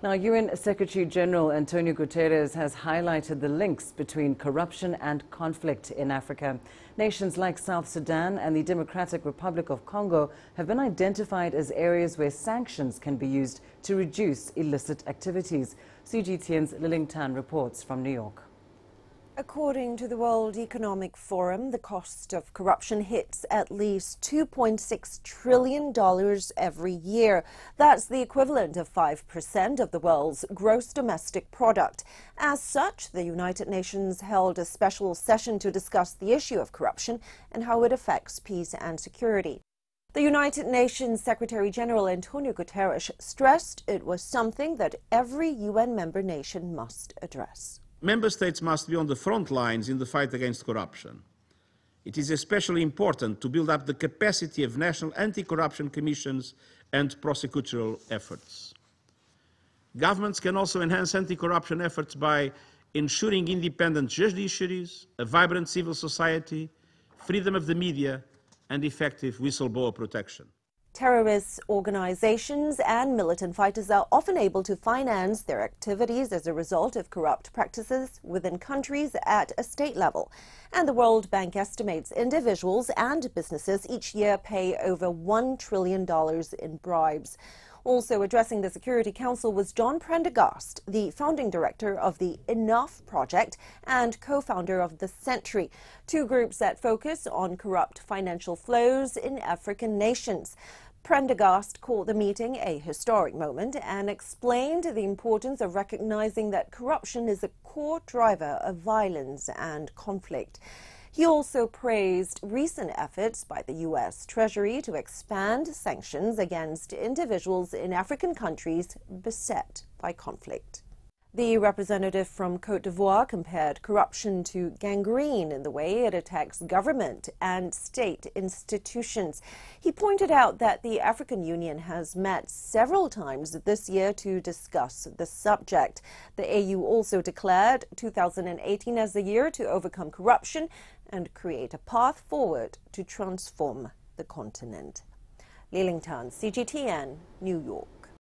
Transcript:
Now, UN Secretary-General Antonio Guterres has highlighted the links between corruption and conflict in Africa. Nations like South Sudan and the Democratic Republic of Congo have been identified as areas where sanctions can be used to reduce illicit activities. CGTN's Liling reports from New York. According to the World Economic Forum, the cost of corruption hits at least $2.6 trillion every year. That's the equivalent of 5% of the world's gross domestic product. As such, the United Nations held a special session to discuss the issue of corruption and how it affects peace and security. The United Nations Secretary-General Antonio Guterres stressed it was something that every UN member nation must address. Member States must be on the front lines in the fight against corruption. It is especially important to build up the capacity of national anti-corruption commissions and prosecutorial efforts. Governments can also enhance anti-corruption efforts by ensuring independent judiciaries, a vibrant civil society, freedom of the media, and effective whistleblower protection. Terrorist organizations and militant fighters are often able to finance their activities as a result of corrupt practices within countries at a state level. And the World Bank estimates individuals and businesses each year pay over $1 trillion in bribes. Also addressing the Security Council was John Prendergast, the founding director of the Enough Project and co-founder of The Century, two groups that focus on corrupt financial flows in African nations. Prendergast called the meeting a historic moment and explained the importance of recognizing that corruption is a core driver of violence and conflict. He also praised recent efforts by the U.S. Treasury to expand sanctions against individuals in African countries beset by conflict. The representative from Côte d'Ivoire compared corruption to gangrene in the way it attacks government and state institutions. He pointed out that the African Union has met several times this year to discuss the subject. The AU also declared 2018 as the year to overcome corruption and create a path forward to transform the continent. Liling, CGTN, New York.